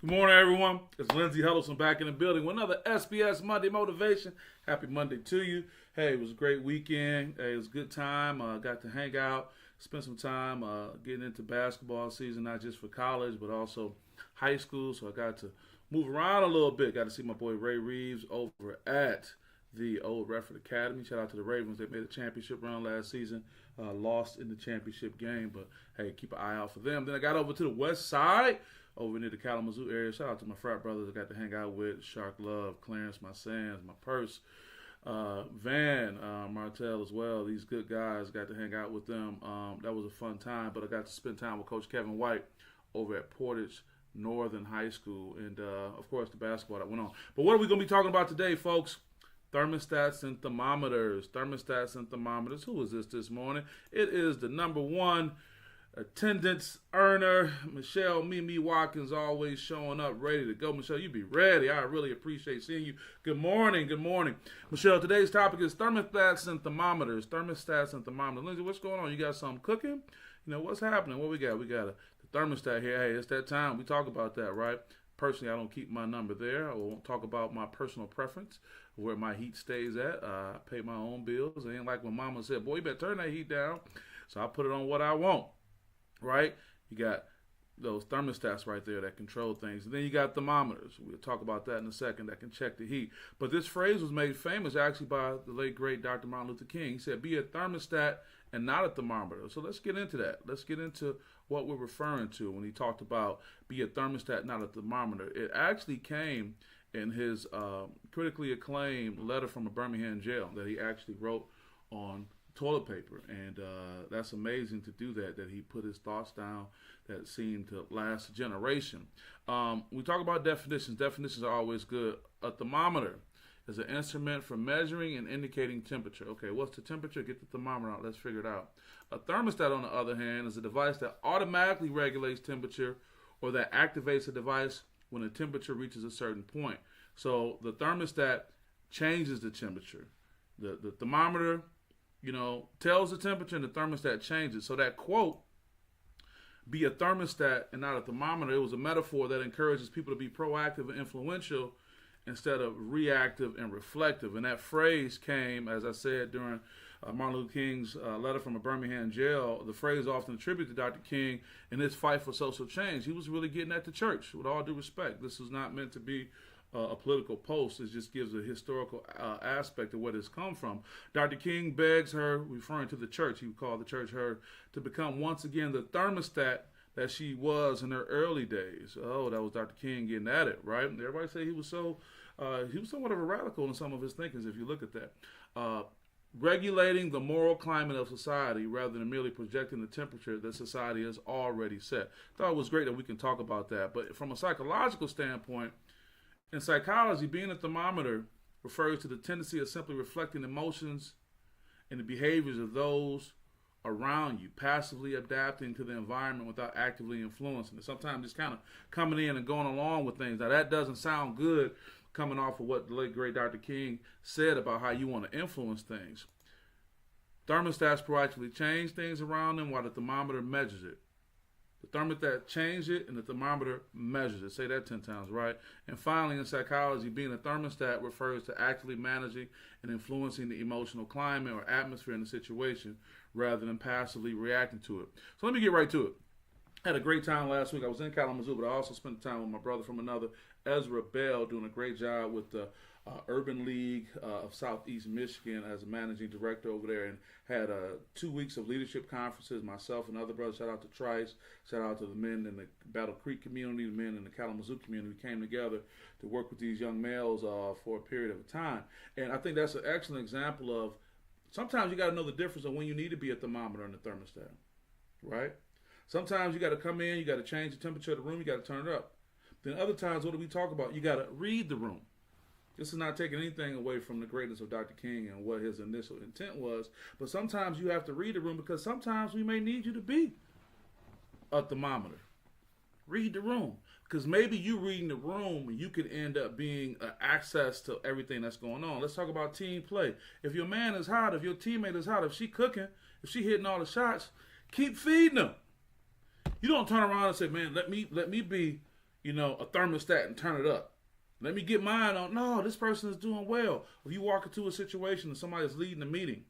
Good morning, everyone. It's Lindsey Huddleston back in the building with another SPS Monday Motivation. Happy Monday to you. Hey, it was a great weekend. Hey, it was a good time. Got to hang out, spend some time getting into basketball season, not just for college, but also high school. So I got to move around a little bit. Got to see my boy Ray Reeves over at the Old Redford Academy. Shout out to the Ravens. They made a championship run last season. Lost in the championship game, but hey, keep an eye out for them. Then I got over to the west side, over near the Kalamazoo area. Shout out to my frat brothers I got to hang out with. Shark Love, Clarence, my Sands, my Purse, Van, Martell as well. These good guys, got to hang out with them. That was a fun time, but I got to spend time with Coach Kevin White over at Portage Northern High School. And, of course, the basketball that went on. But what are we going to be talking about today, folks? Thermostats and thermometers. Thermostats and thermometers. Who is this morning? It is the number one attendance earner, Michelle Mimi Watkins, always showing up ready to go. Michelle, you be ready. I really appreciate seeing you. Good morning. Good morning. Michelle, today's topic is thermostats and thermometers. Thermostats and thermometers. Lindsey, what's going on? You got something cooking? You know, what's happening? What we got? We got the thermostat here. Hey, it's that time. We talk about that, right? Personally, I don't keep my number there. I won't talk about my personal preference, where my heat stays at. I pay my own bills. It ain't like when mama said, boy, you better turn that heat down. So I put it on what I want, right? You got those thermostats right there that control things. And then you got thermometers. We'll talk about that in a second, that can check the heat. But this phrase was made famous actually by the late, great Dr. Martin Luther King. He said, be a thermostat and not a thermometer. So let's get into that. Let's get into what we're referring to when he talked about be a thermostat, not a thermometer. It actually came in his critically acclaimed letter from a Birmingham jail that he actually wrote on toilet paper. And that's amazing to do that he put his thoughts down that seemed to last a generation. We talk about definitions. Definitions are always good. A thermometer is an instrument for measuring and indicating temperature. Okay, what's the temperature? Get the thermometer out. Let's figure it out. A thermostat, on the other hand, is a device that automatically regulates temperature or that activates a device when the temperature reaches a certain point. So the thermostat changes the temperature. The thermometer, tells the temperature, and the thermostat changes. So that quote, be a thermostat and not a thermometer, it was a metaphor that encourages people to be proactive and influential instead of reactive and reflective. And that phrase came, as I said, during Martin Luther King's letter from a Birmingham jail. The phrase often attributed to Dr. King in his fight for social change. He was really getting at the church, with all due respect. This was not meant to be a political post. It just gives a historical aspect of where this come from. Dr. King begs her, referring to the church, he would call the church her, to become once again the thermostat that she was in her early days. Oh, that was Dr. King getting at it, right? Everybody say he was somewhat of a radical in some of his thinkings, if you look at that. Regulating the moral climate of society rather than merely projecting the temperature that society has already set. Thought it was great that we can talk about that. But from a psychological standpoint, in psychology, being a thermometer refers to the tendency of simply reflecting emotions and the behaviors of those around you, passively adapting to the environment without actively influencing it. Sometimes just kind of coming in and going along with things. Now, that doesn't sound good coming off of what the late, great Dr. King said about how you want to influence things. Thermostats proactively change things around them while the thermometer measures it. The thermostat changes it and the thermometer measures it. Say that 10 times, right? And finally, in psychology, being a thermostat refers to actively managing and influencing the emotional climate or atmosphere in the situation rather than passively reacting to it. So let me get right to it. I had a great time last week. I was in Kalamazoo, but I also spent time with my brother from another, Ezra Bell, doing a great job with the Urban League of Southeast Michigan as a managing director over there, and had 2 weeks of leadership conferences, myself and other brothers. Shout out to Trice, shout out to the men in the Battle Creek community, the men in the Kalamazoo community. We came together to work with these young males for a period of time. And I think that's an excellent example of sometimes you got to know the difference of when you need to be a thermometer and a thermostat, right? Sometimes you got to come in, you got to change the temperature of the room, you got to turn it up. Then other times, what do we talk about? You got to read the room. This is not taking anything away from the greatness of Dr. King and what his initial intent was, but sometimes you have to read the room because sometimes we may need you to be a thermometer. Read the room, because maybe you reading the room and you could end up being access to everything that's going on. Let's talk about team play. If your man is hot, if your teammate is hot, if she cooking, if she hitting all the shots, keep feeding them. You don't turn around and say, man, let me be a thermostat and turn it up. Let me get mine on. No, this person is doing well. If you walk into a situation and somebody's leading a meeting,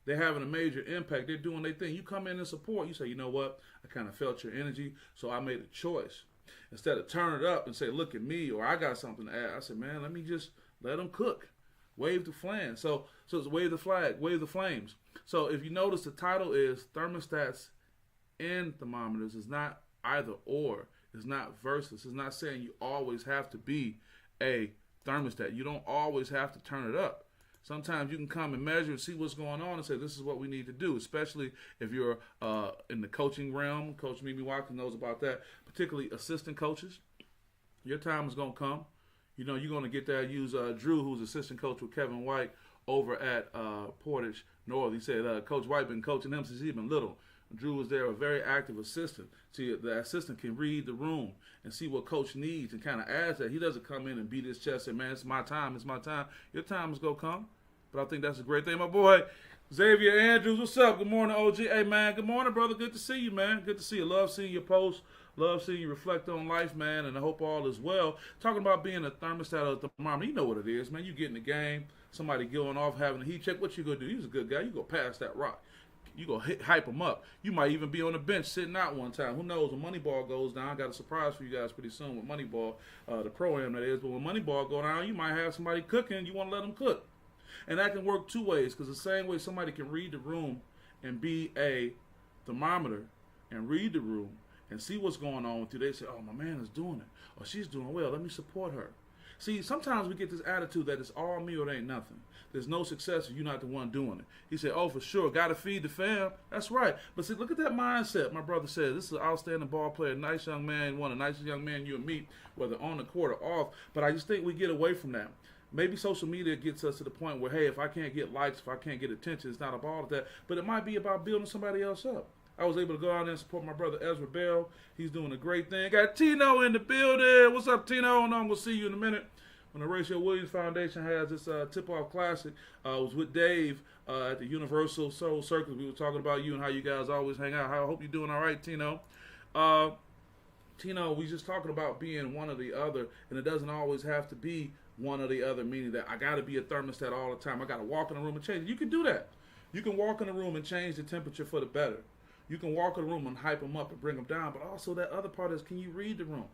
they're having a major impact. They're doing their thing. You come in and support. You say, you know what? I kind of felt your energy, so I made a choice. Instead of turn it up and say, look at me, or I got something to add, I said, man, let me just let them cook. Wave the flag. So it's wave the flag, wave the flames. So if you notice, the title is Thermostats and Thermometers. It's not either or. It's not versus. It's not saying you always have to be a thermostat. You don't always have to turn it up. Sometimes you can come and measure and see what's going on and say, this is what we need to do, especially if you're in the coaching realm. Coach Mimi Watkins knows about that, particularly assistant coaches. Your time is going to come. You're going to get that. Use Drew, who's assistant coach with Kevin White over at Portage North. He said Coach White been coaching him since he's been little. Drew was there, a very active assistant. See, the assistant can read the room and see what coach needs and kind of adds that. He doesn't come in and beat his chest and say, man, it's my time, it's my time. Your time is going to come. But I think that's a great thing. My boy, Xavier Andrews, what's up? Good morning, OG. Hey, man, good morning, brother. Good to see you, man. Good to see you. Love seeing your posts. Love seeing you reflect on life, man, and I hope all is well. Talking about being a thermostat or a thermometer, you know what it is, man. You get in the game, somebody going off, having a heat check. What you going to do? He's a good guy. You go pass that rock. You go hype them up. You might even be on the bench sitting out one time. Who knows? When Moneyball goes down, I got a surprise for you guys pretty soon with Moneyball, the pro-am that is. But when Moneyball go down, you might have somebody cooking. You want to let them cook. And that can work two ways, because the same way somebody can read the room and be a thermometer and read the room and see what's going on with you. They say, oh, my man is doing it, or she's doing well. Let me support her. See, sometimes we get this attitude that it's all me or it ain't nothing. There's no success if you're not the one doing it. He said, oh, for sure, got to feed the fam. That's right. But see, look at that mindset. My brother said, this is an outstanding ball player, nice young man, one of the nicest young men you'll meet, whether on the court or off. But I just think we get away from that. Maybe social media gets us to the point where, hey, if I can't get likes, if I can't get attention, it's not about that. But it might be about building somebody else up. I was able to go out there and support my brother Ezra Bell. He's doing a great thing. Got Tino in the building. What's up, Tino? And I'm going to see you in a minute. When the Horatio Williams Foundation has this tip-off classic, I was with Dave at the Universal Soul Circus. We were talking about you and how you guys always hang out. I hope you're doing all right, Tino. Tino, we just talking about being one or the other, and it doesn't always have to be one or the other, meaning that I got to be a thermostat all the time. I got to walk in the room and change it. You can do that. You can walk in the room and change the temperature for the better. You can walk in the room and hype them up and bring them down, but also that other part is, can you read the room?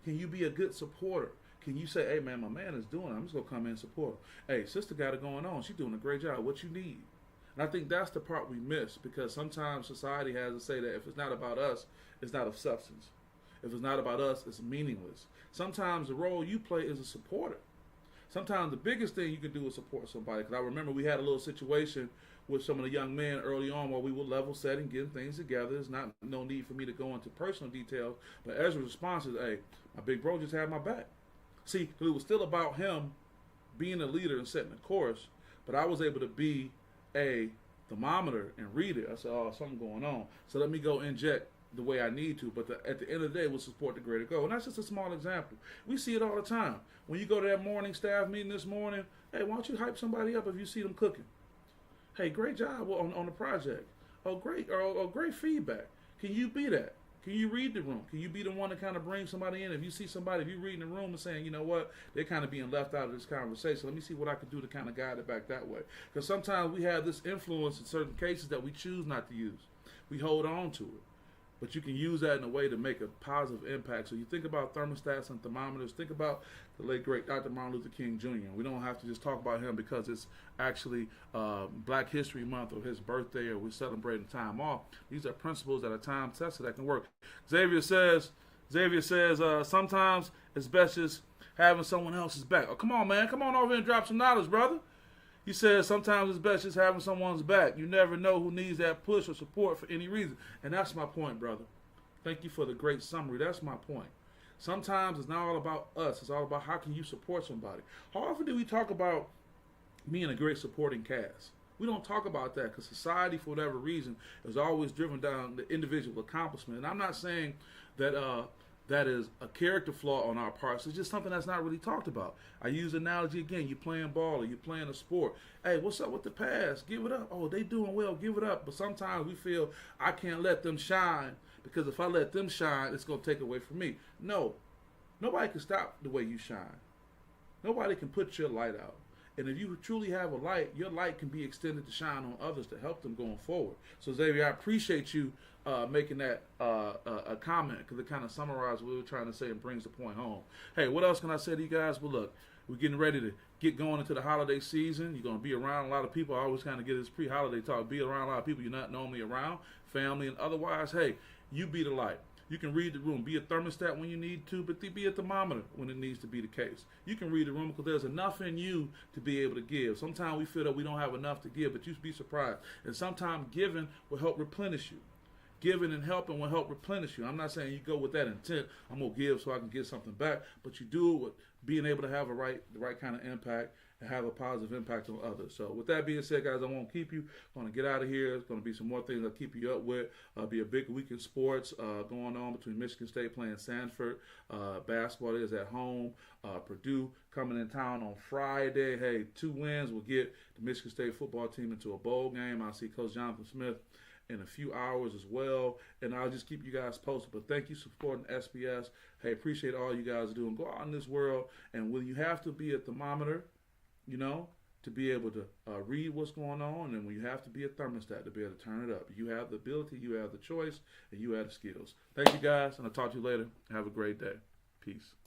Can you be a good supporter? Can you say, hey, man, my man is doing it. I'm just going to come in and support her. Hey, sister got it going on. She's doing a great job. What you need? And I think that's the part we miss, because sometimes society has to say that if it's not about us, it's not of substance. If it's not about us, it's meaningless. Sometimes the role you play is a supporter. Sometimes the biggest thing you can do is support somebody. Because I remember we had a little situation with some of the young men early on where we were level setting, getting things together. There's no need for me to go into personal details. But Ezra's response is, hey, my big bro just had my back. See, it was still about him being a leader and setting the course, but I was able to be a thermometer and read it. I said, oh, something going on. So let me go inject the way I need to. But at the end of the day, we'll support the greater goal. And that's just a small example. We see it all the time. When you go to that morning staff meeting this morning, hey, why don't you hype somebody up if you see them cooking? Hey, great job on the project. Oh, great, or great feedback. Can you be that? Can you read the room? Can you be the one to kind of bring somebody in? If you see somebody, if you're reading the room and saying, you know what, they're kind of being left out of this conversation, let me see what I can do to kind of guide it back that way. Because sometimes we have this influence in certain cases that we choose not to use. We hold on to it. But you can use that in a way to make a positive impact. So you think about thermostats and thermometers. Think about the late, great Dr. Martin Luther King Jr. We don't have to just talk about him because it's actually Black History Month or his birthday or we're celebrating time off. These are principles that are time tested that can work. Xavier says, sometimes it's best just having someone else's back. Oh, come on, man. Come on over here and drop some knowledge, brother. He says sometimes it's best just having someone's back. You never know who needs that push or support for any reason. And that's my point, brother. Thank you for the great summary. That's my point. Sometimes it's not all about us. It's all about how can you support somebody. How often do we talk about being a great supporting cast? We don't talk about that because society, for whatever reason, is always driven down the individual accomplishment. And I'm not saying that that is a character flaw on our parts. It's just something that's not really talked about. I use the analogy again. You're playing ball or you're playing a sport. Hey, what's up with the pass? Give it up. Oh, they doing well. Give it up. But sometimes we feel I can't let them shine because if I let them shine, it's going to take away from me. No. Nobody can stop the way you shine. Nobody can put your light out. And if you truly have a light, your light can be extended to shine on others to help them going forward. So Xavier, I appreciate you making that a comment, because it kind of summarizes what we were trying to say and brings the point home. Hey, what else can I say to you guys? Well, look, we're getting ready to get going into the holiday season. You're going to be around a lot of people. I always kind of get this pre-holiday talk. Be around a lot of people you're not normally around, family and otherwise. Hey, you be the light. You can read the room. Be a thermostat when you need to, but be a thermometer when it needs to be the case. You can read the room because there's enough in you to be able to give. Sometimes we feel that we don't have enough to give, but you'd be surprised. And sometimes giving will help replenish you. Giving and helping will help replenish you. I'm not saying you go with that intent, I'm going to give so I can get something back, but you do it with being able to have the right kind of impact and have a positive impact on others. So with that being said, guys, I won't keep you. I'm going to get out of here. There's going to be some more things I'll keep you up with. Be a big week in sports going on between Michigan State playing Sanford. Basketball is at home. Purdue coming in town on Friday. Hey, 2 wins will get the Michigan State football team into a bowl game. I'll see Coach Jonathan Smith in a few hours as well, and I'll just keep you guys posted. But thank you for supporting SPS. Hey, appreciate all you guys are doing. Go out in this world, and when you have to be a thermometer, to be able to read what's going on, and when you have to be a thermostat to be able to turn it up, you have the ability, you have the choice, and you have the skills. Thank you guys, and I'll talk to you later. Have a great day. Peace.